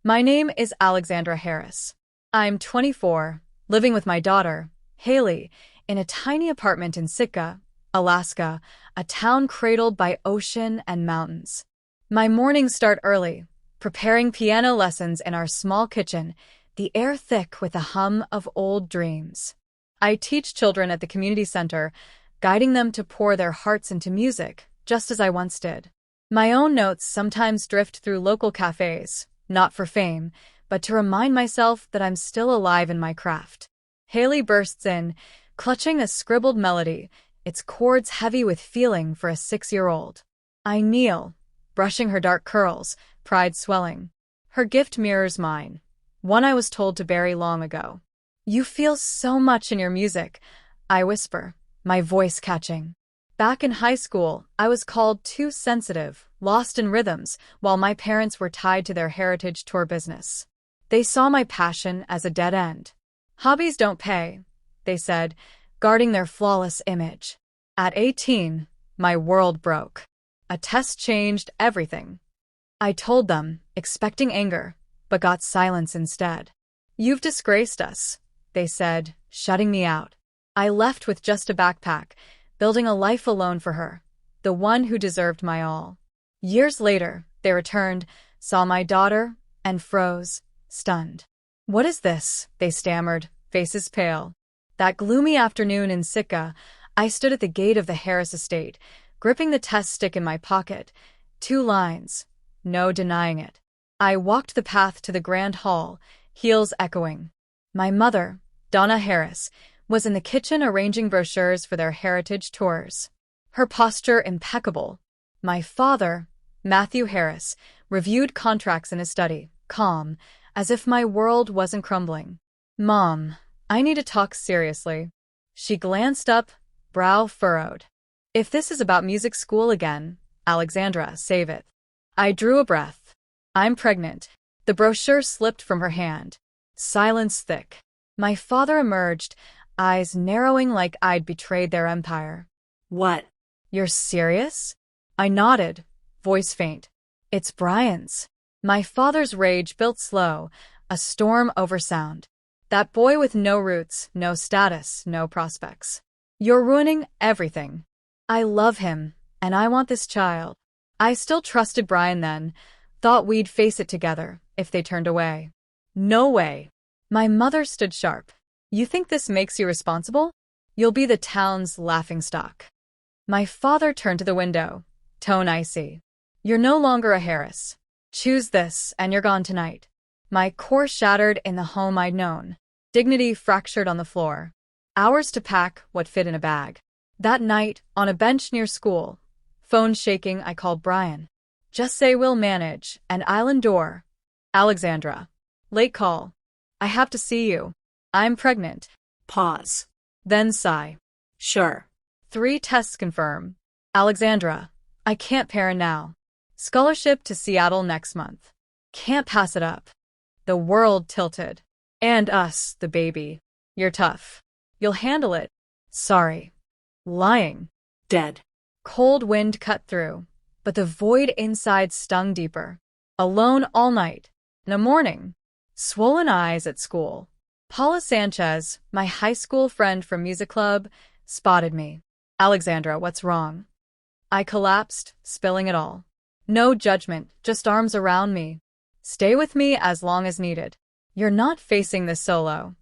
My name is Alexandra Harris. I'm 24, living with my daughter, Haley, in a tiny apartment in Sitka, Alaska, a town cradled by ocean and mountains. My mornings start early, preparing piano lessons in our small kitchen, the air thick with the hum of old dreams. I teach children at the community center, guiding them to pour their hearts into music, just as I once did. My own notes sometimes drift through local cafes, not for fame, but to remind myself that I'm still alive in my craft. Haley bursts in, clutching a scribbled melody, its chords heavy with feeling for a 6-year-old. I kneel, brushing her dark curls, pride swelling. Her gift mirrors mine, one I was told to bury long ago. "You feel so much in your music," I whisper, my voice catching. Back in high school, I was called too sensitive, lost in rhythms, while my parents were tied to their heritage tour business. They saw my passion as a dead end. "Hobbies don't pay," they said, guarding their flawless image. At 18, my world broke. A test changed everything. I told them, expecting anger, but got silence instead. "You've disgraced us," they said, shutting me out. I left with just a backpack, building a life alone for her, the one who deserved my all. Years later, they returned, saw my daughter, and froze, stunned. "What is this?" they stammered, faces pale. That gloomy afternoon in Sitka, I stood at the gate of the Harris estate, gripping the test stick in my pocket. 2 lines. No denying it. I walked the path to the grand hall, heels echoing. My mother, Donna Harris, was in the kitchen arranging brochures for their heritage tours. Her posture impeccable. My father, Matthew Harris, reviewed contracts in his study, calm, as if my world wasn't crumbling. "Mom, I need to talk seriously." She glanced up, brow furrowed. "If this is about music school again, Alexandra, save it." I drew a breath. "I'm pregnant." The brochure slipped from her hand. Silence thick. My father emerged, eyes narrowing like I'd betrayed their empire. "What?" "You're serious?" I nodded, voice faint. "It's Brian's." My father's rage built slow, a storm over sound. "That boy with no roots, no status, no prospects. You're ruining everything." "I love him, and I want this child." I still trusted Brian then, thought we'd face it together if they turned away. "No way." My mother stood sharp. "You think this makes you responsible? You'll be the town's laughingstock." My father turned to the window, tone icy. "You're no longer a Harris. Choose this, and you're gone tonight." My core shattered in the home I'd known. Dignity fractured on the floor. Hours to pack what fit in a bag. That night, on a bench near school, phone shaking, I called Brian. "Just say we'll manage, and I'll endure." "Alexandra." "Late call. I have to see you. I'm pregnant." Pause. Then sigh. "Sure." 3 tests confirm. "Alexandra, I can't parent now. Scholarship to Seattle next month. Can't pass it up." The world tilted. "And us, the baby. You're tough. You'll handle it." "Sorry." Lying. "Dead." Cold wind cut through, but the void inside stung deeper. Alone all night. In the morning. Swollen eyes at school. Paula Sanchez, my high school friend from music club, spotted me. "Alexandra, what's wrong?" I collapsed, spilling it all. No judgment, just arms around me. "Stay with me as long as needed. You're not facing this solo."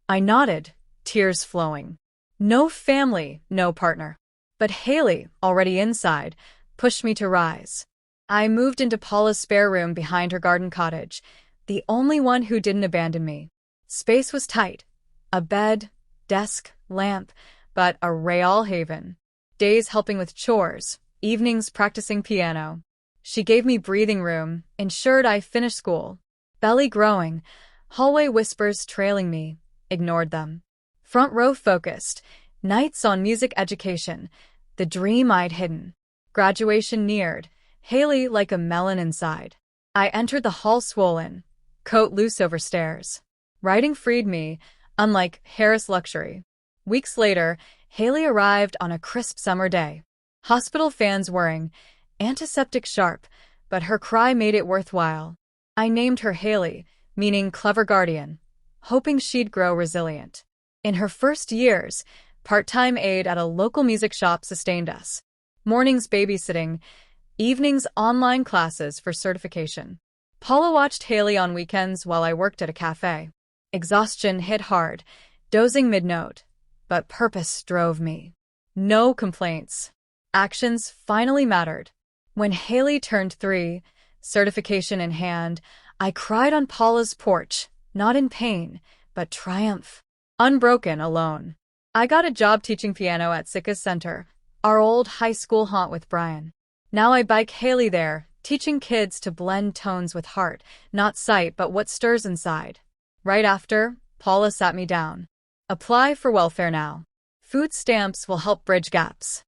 I nodded, tears flowing. No family, no partner. But Haley, already inside, pushed me to rise. I moved into Paula's spare room behind her garden cottage, the only one who didn't abandon me. Space was tight. A bed, desk, lamp, but a real haven. Days helping with chores, evenings practicing piano. She gave me breathing room, ensured I finished school. Belly growing, hallway whispers trailing me, ignored them. Front row focused, nights on music education, the dream I'd hidden. Graduation neared, Haley like a melon inside. I entered the hall swollen, coat loose over stairs. Writing freed me, unlike Harris luxury. Weeks later, Haley arrived on a crisp summer day. Hospital fans whirring, antiseptic sharp, but her cry made it worthwhile. I named her Haley, meaning clever guardian, hoping she'd grow resilient. In her first years, part-time aide at a local music shop sustained us. Mornings babysitting, evenings online classes for certification. Paula watched Haley on weekends while I worked at a cafe. Exhaustion hit hard, dozing mid-note, but purpose drove me. No complaints. Actions finally mattered. When Haley turned 3, certification in hand, I cried on Paula's porch, not in pain, but triumph. Unbroken, alone. I got a job teaching piano at Sitka Center, our old high school haunt with Brian. Now I bike Haley there, teaching kids to blend tones with heart, not sight but what stirs inside. Right after, Paula sat me down. Apply for welfare now. Food stamps will help bridge gaps.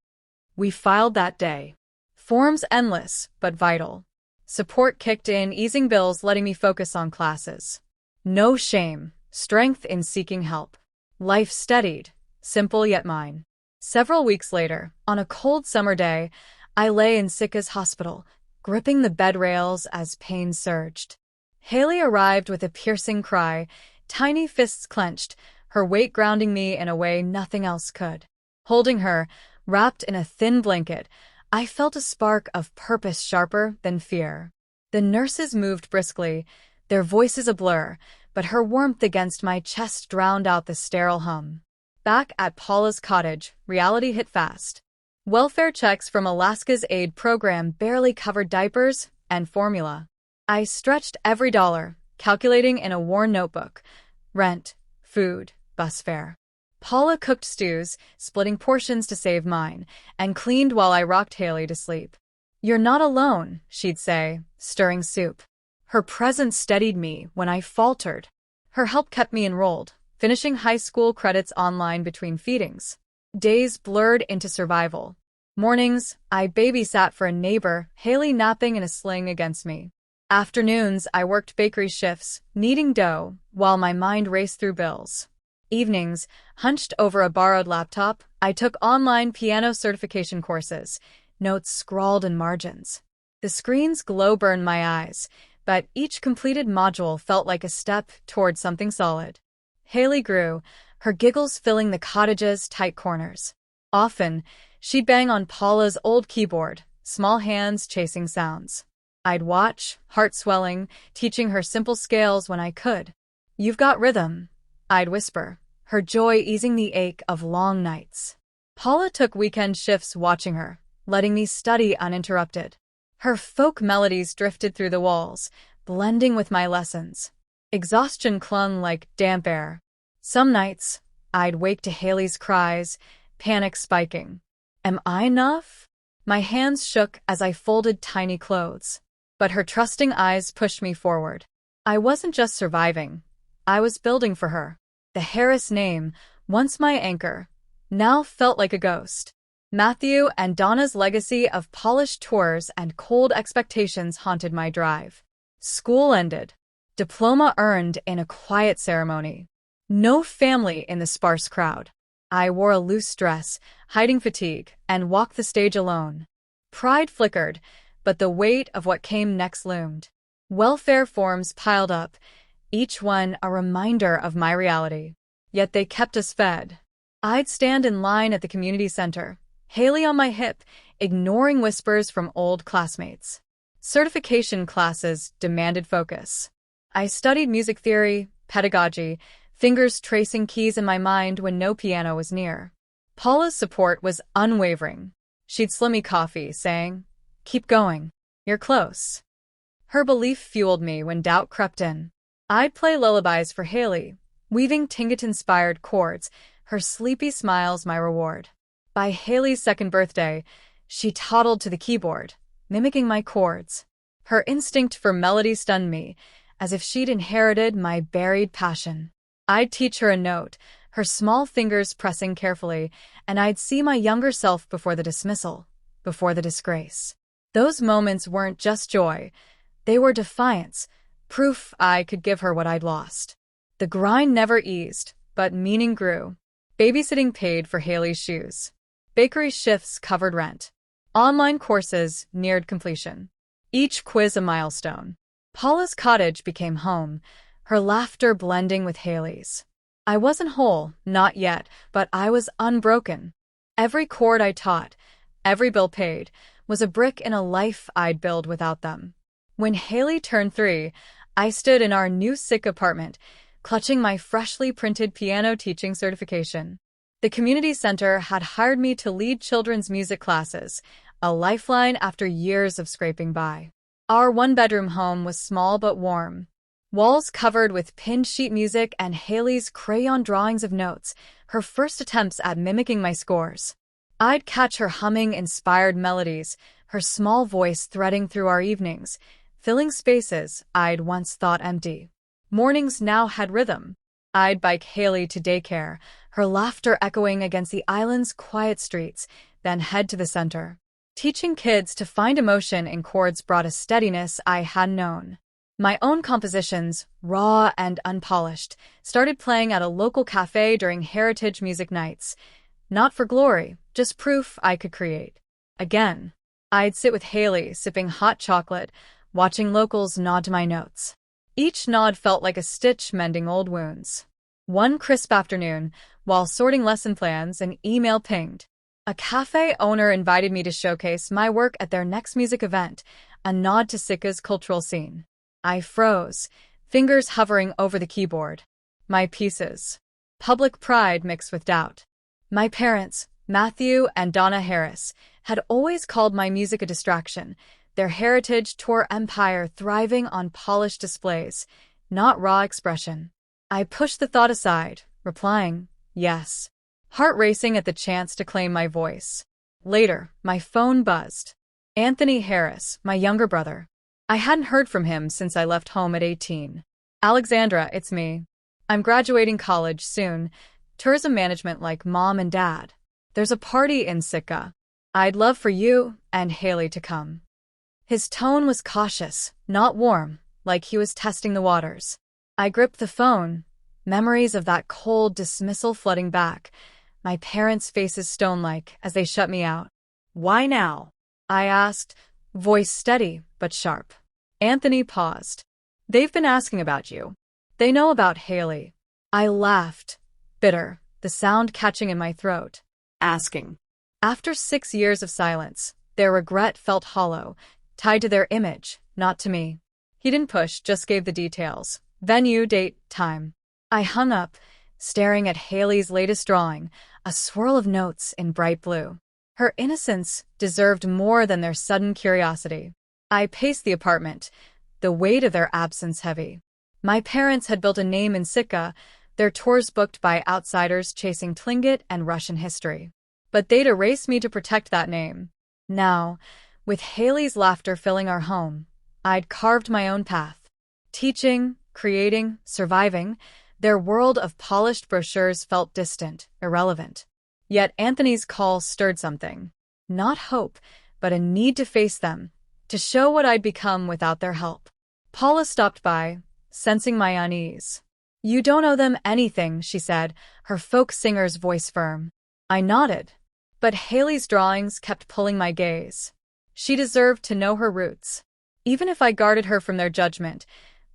We filed that day. Forms endless, but vital. Support kicked in, easing bills, letting me focus on classes. No shame, strength in seeking help. Life steadied, simple yet mine. Several weeks later, on a cold summer day, I lay in Sitka's hospital, gripping the bed rails as pain surged. Haley arrived with a piercing cry, tiny fists clenched, her weight grounding me in a way nothing else could. Holding her, wrapped in a thin blanket, I felt a spark of purpose sharper than fear. The nurses moved briskly, their voices a blur, but her warmth against my chest drowned out the sterile hum. Back at Paula's cottage, reality hit fast. Welfare checks from Alaska's aid program barely covered diapers and formula. I stretched every dollar, calculating in a worn notebook. Rent, food, bus fare. Paula cooked stews, splitting portions to save mine, and cleaned while I rocked Haley to sleep. "You're not alone," she'd say, stirring soup. Her presence steadied me when I faltered. Her help kept me enrolled, finishing high school credits online between feedings. Days blurred into survival. Mornings, I babysat for a neighbor, Haley napping in a sling against me. Afternoons, I worked bakery shifts, kneading dough, while my mind raced through bills. Evenings, hunched over a borrowed laptop, I took online piano certification courses, notes scrawled in margins. The screen's glow burned my eyes, but each completed module felt like a step toward something solid. Haley grew, her giggles filling the cottage's tight corners. Often, she'd bang on Paula's old keyboard, small hands chasing sounds. I'd watch, heart swelling, teaching her simple scales when I could. "You've got rhythm," I'd whisper, her joy easing the ache of long nights. Paula took weekend shifts watching her, letting me study uninterrupted. Her folk melodies drifted through the walls, blending with my lessons. Exhaustion clung like damp air. Some nights, I'd wake to Haley's cries, panic spiking. "Am I enough?" My hands shook as I folded tiny clothes. But her trusting eyes pushed me forward. I wasn't just surviving. I was building for her. The Harris name, once my anchor, now felt like a ghost. Matthew and Donna's legacy of polished tours and cold expectations haunted my drive. School ended. Diploma earned in a quiet ceremony. No family in the sparse crowd. I wore a loose dress, hiding fatigue, and walked the stage alone. Pride flickered, but the weight of what came next loomed. Welfare forms piled up, each one a reminder of my reality. Yet they kept us fed. I'd stand in line at the community center, Haley on my hip, ignoring whispers from old classmates. Certification classes demanded focus. I studied music theory, pedagogy, fingers tracing keys in my mind when no piano was near. Paula's support was unwavering. She'd slim me coffee, saying, "Keep going. You're close." Her belief fueled me when doubt crept in. I'd play lullabies for Haley, weaving Tingit-inspired chords, her sleepy smiles my reward. By Haley's second birthday, she toddled to the keyboard, mimicking my chords. Her instinct for melody stunned me, as if she'd inherited my buried passion. I'd teach her a note, her small fingers pressing carefully, and I'd see my younger self before the dismissal, before the disgrace. Those moments weren't just joy. They were defiance, proof I could give her what I'd lost. The grind never eased, but meaning grew. Babysitting paid for Haley's shoes. Bakery shifts covered rent. Online courses neared completion. Each quiz a milestone. Paula's cottage became home, her laughter blending with Haley's. I wasn't whole, not yet, but I was unbroken. Every chord I taught, every bill paid, was a brick in a life I'd build without them. When Haley turned 3, I stood in our new Sitka apartment, clutching my freshly printed piano teaching certification. The community center had hired me to lead children's music classes, a lifeline after years of scraping by. Our one-bedroom home was small but warm. Walls covered with pinned sheet music and Haley's crayon drawings of notes, her first attempts at mimicking my scores. I'd catch her humming inspired melodies, her small voice threading through our evenings, filling spaces I'd once thought empty. Mornings now had rhythm. I'd bike Haley to daycare, her laughter echoing against the island's quiet streets, then head to the center. Teaching kids to find emotion in chords brought a steadiness I hadn't known. My own compositions, raw and unpolished, started playing at a local cafe during Heritage Music Nights. Not for glory, just proof I could create. Again, I'd sit with Haley, sipping hot chocolate, watching locals nod to my notes. Each nod felt like a stitch mending old wounds. One crisp afternoon, while sorting lesson plans, an email pinged. A cafe owner invited me to showcase my work at their next music event, a nod to Sitka's cultural scene. I froze, fingers hovering over the keyboard. My pieces. Public pride mixed with doubt. My parents, Matthew and Donna Harris, had always called my music a distraction, their heritage tour empire thriving on polished displays, not raw expression. I pushed the thought aside, replying, yes. Heart racing at the chance to claim my voice. Later, my phone buzzed. Anthony Harris, my younger brother. I hadn't heard from him since I left home at 18. Alexandra, it's me. I'm graduating college soon. Tourism management like mom and dad. There's a party in Sitka. I'd love for you and Haley to come. His tone was cautious, not warm, like he was testing the waters. I gripped the phone, memories of that cold dismissal flooding back, my parents' faces stone-like as they shut me out. Why now? I asked, voice steady but sharp. Anthony paused. They've been asking about you. They know about Haley. I laughed, bitter, the sound catching in my throat. Asking. After 6 years of silence, their regret felt hollow, tied to their image, not to me. He didn't push, just gave the details. Venue, date, time. I hung up, staring at Haley's latest drawing, a swirl of notes in bright blue. Her innocence deserved more than their sudden curiosity. I paced the apartment, the weight of their absence heavy. My parents had built a name in Sitka, their tours booked by outsiders chasing Tlingit and Russian history. But they'd erased me to protect that name. Now, with Haley's laughter filling our home, I'd carved my own path. Teaching, creating, surviving, their world of polished brochures felt distant, irrelevant. Yet Anthony's call stirred something. Not hope, but a need to face them, to show what I'd become without their help. Paula stopped by, sensing my unease. You don't owe them anything, she said, her folk singer's voice firm. I nodded. But Haley's drawings kept pulling my gaze. She deserved to know her roots. Even if I guarded her from their judgment,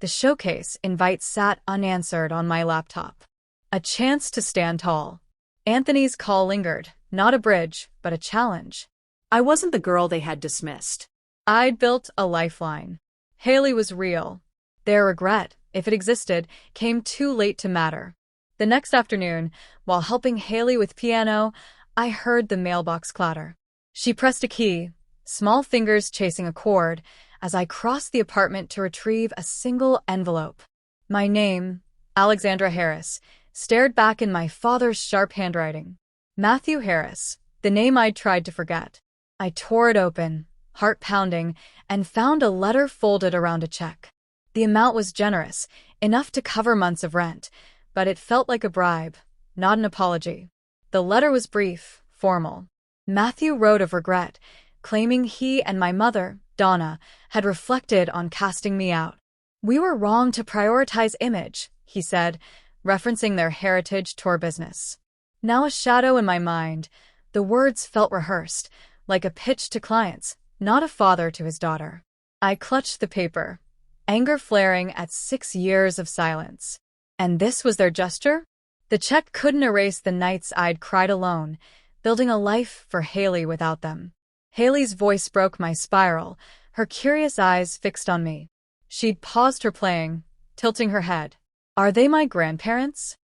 the showcase invite sat unanswered on my laptop. A chance to stand tall. Anthony's call lingered, not a bridge, but a challenge. I wasn't the girl they had dismissed. I'd built a lifeline. Haley was real. Their regret, if it existed, came too late to matter. The next afternoon, while helping Haley with piano, I heard the mailbox clatter. She pressed a key, small fingers chasing a cord, as I crossed the apartment to retrieve a single envelope. My name, Alexandra Harris, stared back in my father's sharp handwriting. Matthew Harris, the name I'd tried to forget. I tore it open, heart pounding, and found a letter folded around a check. The amount was generous, enough to cover months of rent, but it felt like a bribe, not an apology. The letter was brief, formal. Matthew wrote of regret, claiming he and my mother, Donna, had reflected on casting me out. We were wrong to prioritize image, he said, referencing their heritage tour business. Now a shadow in my mind, the words felt rehearsed, like a pitch to clients, not a father to his daughter. I clutched the paper, anger flaring at 6 years of silence. And this was their gesture? The check couldn't erase the nights I'd cried alone, building a life for Haley without them. Haley's voice broke my spiral, her curious eyes fixed on me. She'd paused her playing, tilting her head. Are they my grandparents?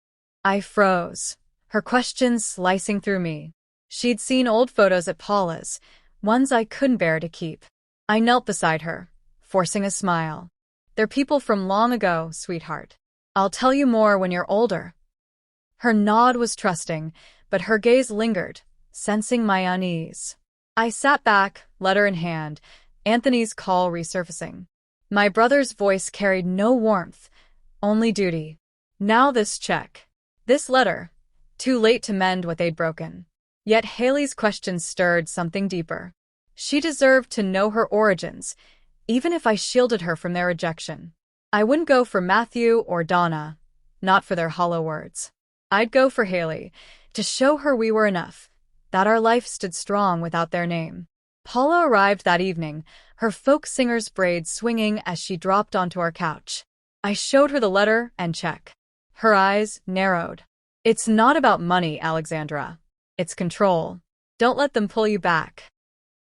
I froze, her questions slicing through me. She'd seen old photos at Paula's, ones I couldn't bear to keep. I knelt beside her, forcing a smile. They're people from long ago, sweetheart. I'll tell you more when you're older. Her nod was trusting, but her gaze lingered, sensing my unease. I sat back, letter in hand, Anthony's call resurfacing. My brother's voice carried no warmth, only duty. Now this check. This letter. Too late to mend what they'd broken. Yet Haley's questions stirred something deeper. She deserved to know her origins, even if I shielded her from their rejection. I wouldn't go for Matthew or Donna, not for their hollow words. I'd go for Haley, to show her we were enough, that our life stood strong without their name. Paula arrived that evening, her folk singer's braids swinging as she dropped onto our couch. I showed her the letter and check. Her eyes narrowed. It's not about money, Alexandra. It's control. Don't let them pull you back.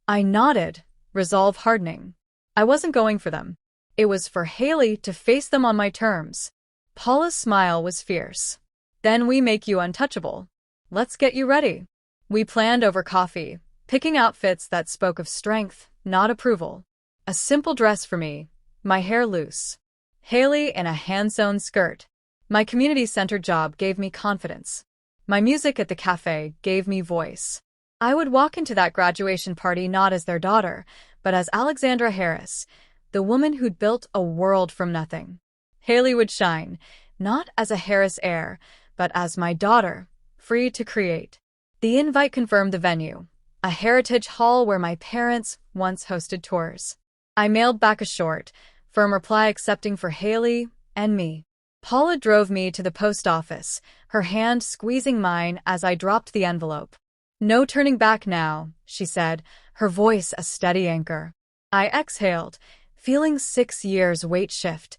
I nodded, resolve hardening. I wasn't going for them. It was for Haley to face them on my terms. Paula's smile was fierce. Then we make you untouchable. Let's get you ready. We planned over coffee, picking outfits that spoke of strength, not approval. A simple dress for me, my hair loose. Haley in a hand-sewn skirt. My community center job gave me confidence. My music at the cafe gave me voice. I would walk into that graduation party not as their daughter, but as Alexandra Harris, the woman who'd built a world from nothing. Haley would shine, not as a Harris heir, but as my daughter, free to create. The invite confirmed the venue, a heritage hall where my parents once hosted tours. I mailed back a short, firm reply accepting for Haley and me. Paula drove me to the post office, her hand squeezing mine as I dropped the envelope. No turning back now, she said, her voice a steady anchor. I exhaled, feeling 6 years' weight shift,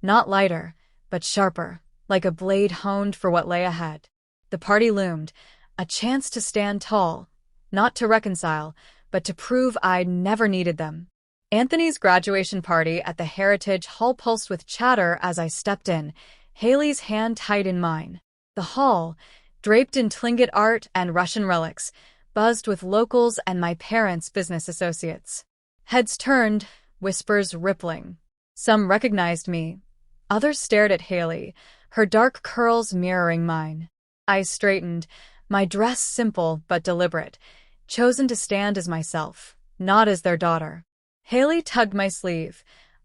not lighter, but sharper, like a blade honed for what lay ahead. The party loomed, a chance to stand tall, not to reconcile, but to prove I'd never needed them. Anthony's graduation party at the Heritage Hall pulsed with chatter as I stepped in, Haley's hand tight in mine. The hall, draped in Tlingit art and Russian relics, buzzed with locals and my parents' business associates. Heads turned, whispers rippling. Some recognized me. Others stared at Haley, her dark curls mirroring mine. I straightened, my dress simple but deliberate, chosen to stand as myself, not as their daughter. Haley tugged my sleeve,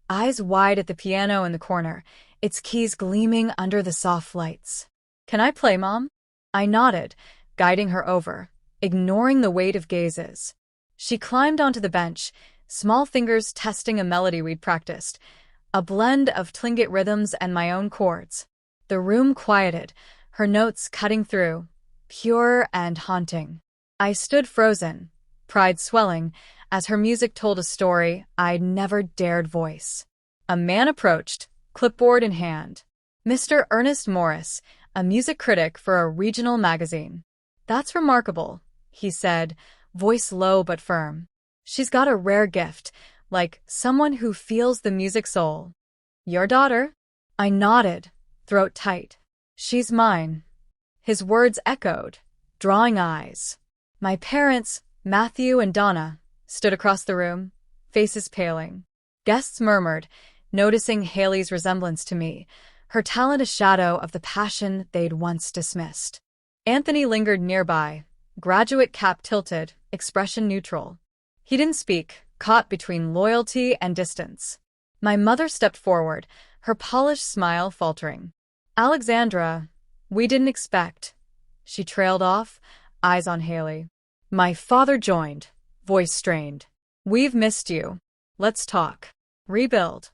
eyes wide at the piano in the corner, its keys gleaming under the soft lights. Can I play, Mom? I nodded, guiding her over, ignoring the weight of gazes. She climbed onto the bench, small fingers testing a melody we'd practiced, a blend of Tlingit rhythms and my own chords. The room quieted, her notes cutting through, pure and haunting. I stood frozen, pride swelling, as her music told a story I'd never dared voice. A man approached, clipboard in hand. Mr. Ernest Morris, a music critic for a regional magazine. That's remarkable, he said, voice low but firm. She's got a rare gift, like someone who feels the music soul. Your daughter? I nodded, throat tight. She's mine. His words echoed, drawing eyes. My parents, Matthew and Donna, stood across the room, faces paling. Guests murmured, noticing Haley's resemblance to me, her talent a shadow of the passion they'd once dismissed. Anthony lingered nearby, graduate cap tilted, expression neutral. He didn't speak, caught between loyalty and distance. My mother stepped forward, her polished smile faltering. Alexandra, we didn't expect. She trailed off, eyes on Haley. My father joined, voice strained. We've missed you. Let's talk. Rebuild.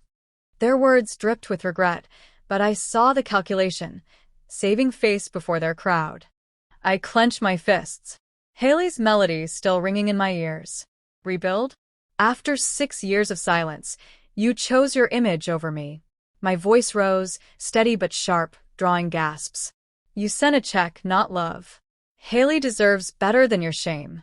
Their words dripped with regret, but I saw the calculation, saving face before their crowd. I clenched my fists. Haley's melody still ringing in my ears. Rebuild? After 6 years of silence, You chose your image over me. My voice rose, steady but sharp, drawing gasps. You sent a check, not love. Haley deserves better than your shame.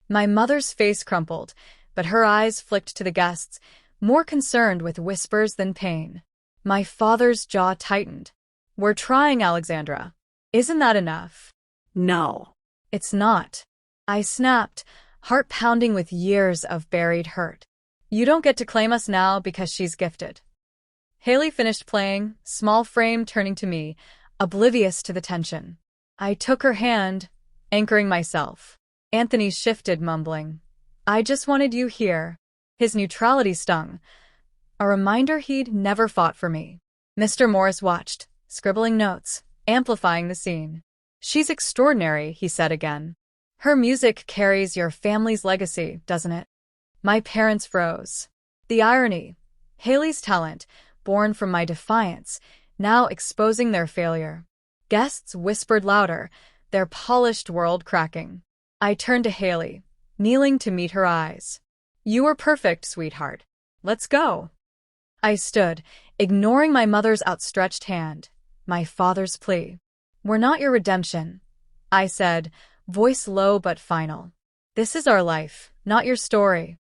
My mother's face crumpled, but her eyes flicked to the guests, more concerned with whispers than pain. My father's jaw tightened. We're trying, Alexandra. Isn't that enough? No. It's not. I snapped, heart pounding with years of buried hurt. You don't get to claim us now because she's gifted. Haley finished playing, small frame turning to me, oblivious to the tension. I took her hand, anchoring myself. Anthony shifted, mumbling. I just wanted you here. His neutrality stung. A reminder he'd never fought for me. Mr. Morris watched, scribbling notes, amplifying the scene. She's extraordinary, he said again. Her music carries your family's legacy, doesn't it? My parents froze. The irony. Haley's talent, born from my defiance, now exposing their failure. Guests whispered louder, their polished world cracking. I turned to Haley, kneeling to meet her eyes. You were perfect, sweetheart. Let's go. I stood, ignoring my mother's outstretched hand, my father's plea. We're not your redemption, I said, voice low but final. This is our life, not your story.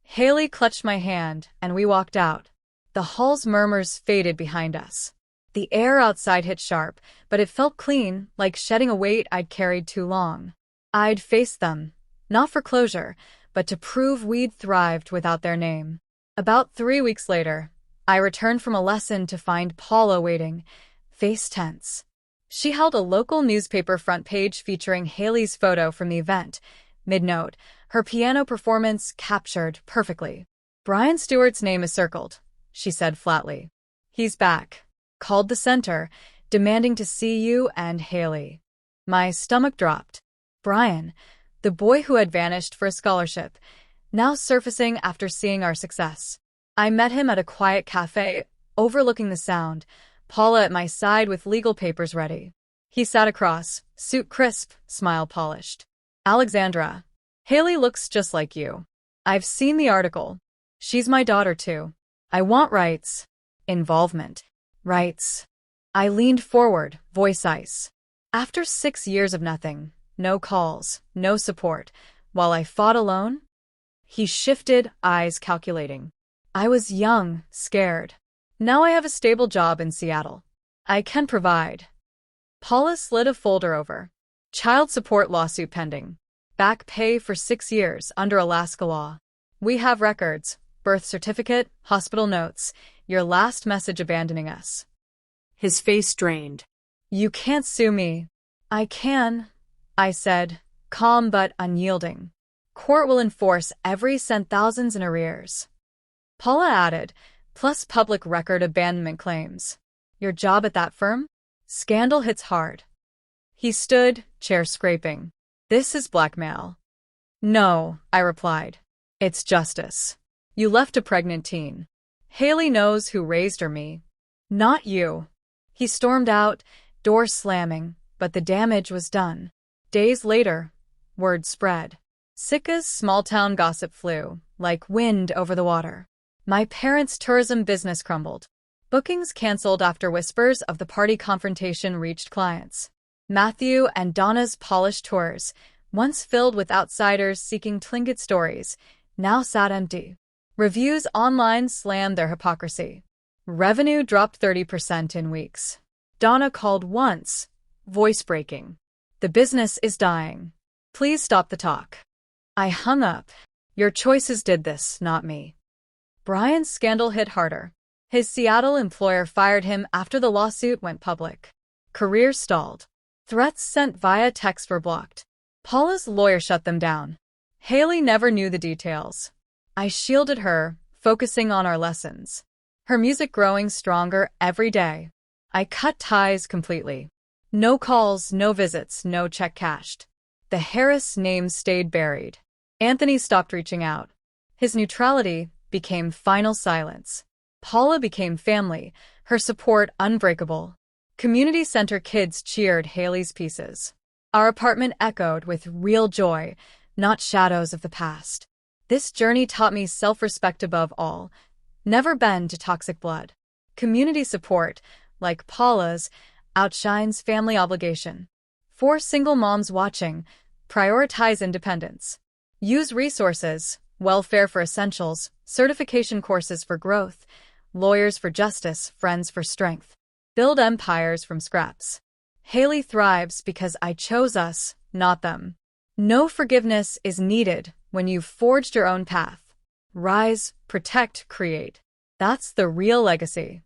Haley clutched my hand, and we walked out. The hall's murmurs faded behind us. The air outside hit sharp, but it felt clean, like shedding a weight I'd carried too long. I'd faced them, not for closure, but to prove we'd thrived without their name. About 3 weeks later, I returned from a lesson to find Paula waiting, face tense. She held a local newspaper front page featuring Haley's photo from the event. Mid-note, her piano performance captured perfectly. Brian Stewart's name is circled, she said flatly. He's back. Called the center, demanding to see you and Haley. My stomach dropped. Brian, the boy who had vanished for a scholarship, now surfacing after seeing our success. I met him at a quiet cafe, overlooking the Sound, Paula at my side with legal papers ready. He sat across, suit crisp, smile polished. Alexandra, Haley looks just like you. I've seen the article. She's my daughter too. I want rights. Involvement. Rights. I leaned forward, voice ice. After 6 years of nothing, no calls, no support, while I fought alone? He shifted, eyes calculating. I was young, scared. Now I have a stable job in Seattle. I can provide. Paula slid a folder over. Child support lawsuit pending. Back pay for 6 years under Alaska law. We have records, birth certificate, hospital notes, your last message abandoning us. His face drained. You can't sue me. I can, I said, calm but unyielding. Court will enforce every cent, thousands in arrears. Paula added, plus public record abandonment claims. Your job at that firm? Scandal hits hard. He stood, chair scraping. This is blackmail. No, I replied. It's justice. You left a pregnant teen. Haley knows who raised her, me. Not you. He stormed out, door slamming, but the damage was done. Days later, word spread. Sitka's small-town gossip flew, like wind over the water. My parents' tourism business crumbled. Bookings canceled after whispers of the party confrontation reached clients. Matthew and Donna's polished tours, once filled with outsiders seeking Tlingit stories, now sat empty. Reviews online slammed their hypocrisy. Revenue dropped 30% in weeks. Donna called once, voice breaking. The business is dying. Please stop the talk. I hung up. Your choices did this, not me. Brian's scandal hit harder. His Seattle employer fired him after the lawsuit went public. Career stalled. Threats sent via text were blocked. Paula's lawyer shut them down. Haley never knew the details. I shielded her, focusing on our lessons. Her music growing stronger every day. I cut ties completely. No calls, no visits, no check cashed. The Harris name stayed buried. Anthony stopped reaching out. His neutrality became final silence. Paula became family, her support unbreakable. Community center kids cheered Haley's pieces. Our apartment echoed with real joy, not shadows of the past. This journey taught me self-respect above all. Never bend to toxic blood. Community support, like Paula's, outshines family obligation. For single moms watching, prioritize independence. Use resources, welfare for essentials, certification courses for growth, lawyers for justice, friends for strength. Build empires from scraps. Haley thrives because I chose us, not them. No forgiveness is needed when you've forged your own path. Rise, protect, create. That's the real legacy.